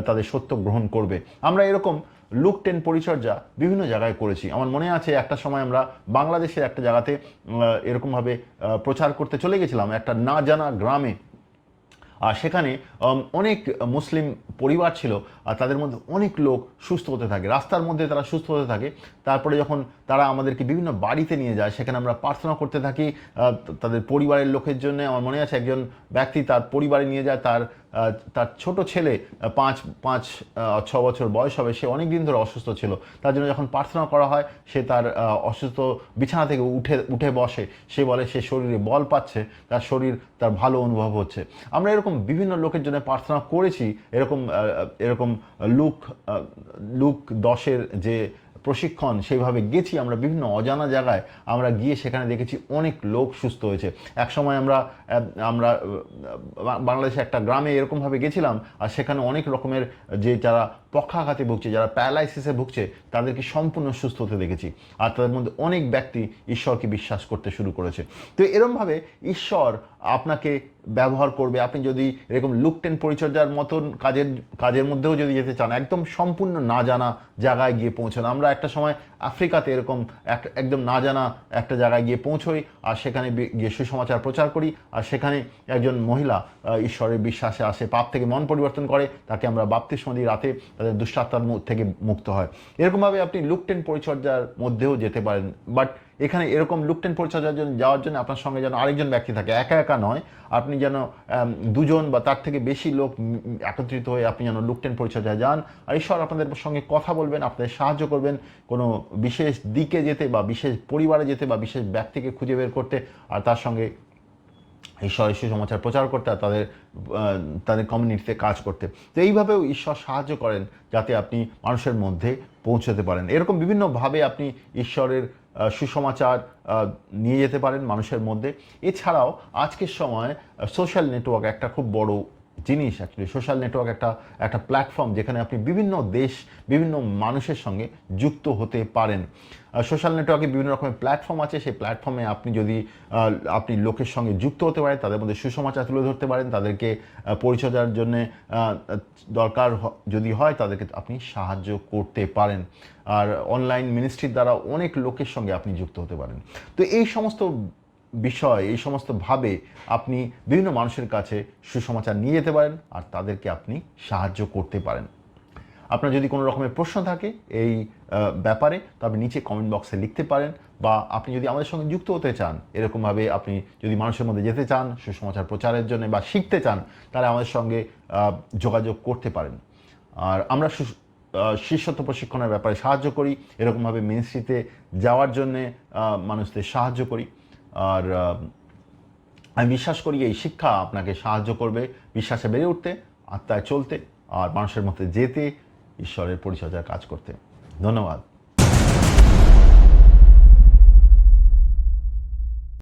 তাদের সত্য গ্রহণ করবে। আমরা এরকম লুক 10 পরিচর্যা বিভিন্ন জায়গায় করেছি। আমার মনে আছে একটা সময় আমরা বাংলাদেশের একটা জায়গাতে এরকমভাবে প্রচার করতে চলে গেছিলাম, একটা না জানা গ্রামে। আর সেখানে অনেক মুসলিম পরিবার ছিল, আর তাদের মধ্যে অনেক লোক সুস্থ হতে থাকে, রাস্তার মধ্যে তারা সুস্থ হতে থাকে। তারপরে যখন তারা আমাদেরকে বিভিন্ন বাড়িতে নিয়ে যায়, সেখানে আমরা প্রার্থনা করতে থাকি তাদের পরিবারের লোকের জন্য। আমার মনে আছে একজন ব্যক্তি তার পরিবারে নিয়ে যায়, তার ছোট ছেলে 5-6 বছর বয়স হবে, সে অনেক দিন ধরে অসুস্থ ছিল। তার জন্য যখন প্রার্থনা করা হয়, সে তার অসুস্থ বিছানা থেকে উঠে বসে, সে বলে সে শরীরে বল পাচ্ছে, তার শরীর তার ভালো অনুভব হচ্ছে। আমরা এরকম বিভিন্ন লোকের জন্য প্রার্থনা করেছি। এরকম লুক 10 যে প্রশিক্ষণ, সেইভাবে গেছি আমরা বিভিন্ন অজানা জায়গায়। আমরা গিয়ে সেখানে দেখেছি অনেক লোক সুস্থ হয়েছে। একসময় আমরা বাংলাদেশে একটা গ্রামে এরকমভাবে গেছিলাম, আর সেখানে অনেক রকমের যে যারা পক্ষাঘাতে ভুগছে, যারা প্যারালাইসিসে ভুগছে, তাদেরকে সম্পূর্ণ সুস্থ হতে দেখেছি। আর তাদের মধ্যে অনেক ব্যক্তি ঈশ্বরকে বিশ্বাস করতে শুরু করেছে। তো এরকমভাবে ঈশ্বর আপনাকে ব্যবহার করবে। আপনি যদি এরকম লুক 10 পরিচর্যার মতন কাজের মধ্যেও যদি যেতে চান, একদম সম্পূর্ণ না জানা জায়গায় গিয়ে পৌঁছান। আমরা একটা সময় আফ্রিকাতে এরকম একদম না জানা একটা জায়গায় গিয়ে পৌঁছই, আর সেখানে গিয়ে সুসমাচার প্রচার করি। আর সেখানে একজন মহিলা ঈশ্বরের বিশ্বাসে আসে, পাপ থেকে মন পরিবর্তন করে, তাকে আমরা বাপ্তিস্ম দিই, রাতে তাদের দুঃসাত্মার থেকে মুক্ত হয়। এরকমভাবে আপনি লুক 10 পরিচর্যার মধ্যেও যেতে পারেন। বাট এখানে এরকম লুক 10 পরিচর্যার জন্য যাওয়ার জন্য আপনার সঙ্গে যেন আরেকজন ব্যক্তি থাকে, একা একা নয়। আপনি যেন 2জন বা তার থেকে বেশি লোক একত্রিত হয়ে আপনি যেন লুক 10 পরিচর্যায় যান। আর ঈশ্বর আপনাদের সঙ্গে কথা বলবেন, আপনাদের সাহায্য করবেন কোনো বিশেষ দিকে যেতে, বা বিশেষ পরিবারে যেতে, বা বিশেষ ব্যক্তিকে খুঁজে বের করতে, আর তার সঙ্গে ঈশ্বরের সুসমাচার প্রচার করতে, আর তাদের কমিউনিটিতে কাজ করতে। তো এইভাবেও ঈশ্বর সাহায্য করেন যাতে আপনি মানুষের মধ্যে পৌঁছতে পারেন। এরকম বিভিন্নভাবে আপনি ঈশ্বরের সুসমাচার নিয়ে যেতে পারেন মানুষের মধ্যে। এছাড়াও আজকের সময় সোশ্যাল নেটওয়ার্ক একটা খুব বড় জিনিস। অ্যাকচুয়ালি সোশ্যাল নেটওয়ার্ক একটা প্ল্যাটফর্ম, যেখানে আপনি বিভিন্ন দেশ, বিভিন্ন মানুষের সঙ্গে যুক্ত হতে পারেন। সোশ্যাল নেটওয়ার্কে বিভিন্ন রকমের প্ল্যাটফর্ম আছে। সেই প্ল্যাটফর্মে আপনি লোকের সঙ্গে যুক্ত হতে পারেন, তাদের মধ্যে সুসমাচার তুলে ধরতে পারেন, তাদেরকে পরিচর্যার জন্য দরকার যদি হয় তাদেরকে আপনি সাহায্য করতে পারেন। আর অনলাইন মিনিস্ট্রির দ্বারা অনেক লোকের সঙ্গে আপনি যুক্ত হতে পারেন। তো এই সমস্ত বিষয়, এই সমস্তভাবে আপনি বিভিন্ন মানুষের কাছে সুসমাচার নিয়ে যেতে পারেন, আর তাদেরকে আপনি সাহায্য করতে পারেন। আপনার যদি কোনো রকমের প্রশ্ন থাকে এই ব্যাপারে, তবে নিচে কমেন্ট বক্সে লিখতে পারেন। বা আপনি যদি আমাদের সঙ্গে যুক্ত হতে চান, এরকমভাবে আপনি যদি মানুষের মধ্যে যেতে চান সুসমাচার প্রচারের জন্য, বা শিখতে চান, তাহলে আমাদের সঙ্গে যোগাযোগ করতে পারেন। আর আমরা শিষ্যত্ব প্রশিক্ষণের ব্যাপারে সাহায্য করি, এরকমভাবে মিনিস্ট্রিতে যাওয়ার জন্যে মানুষদের সাহায্য করি। আর আমি বিশ্বাস করি এই শিক্ষা আপনাকে সাহায্য করবে বিশ্বাসে বেড়ে উঠতে, আত্মায় চলতে, আর মানুষের মধ্যে যেতে, ঈশ্বরের পরিচর্যার কাজ করতে। ধন্যবাদ।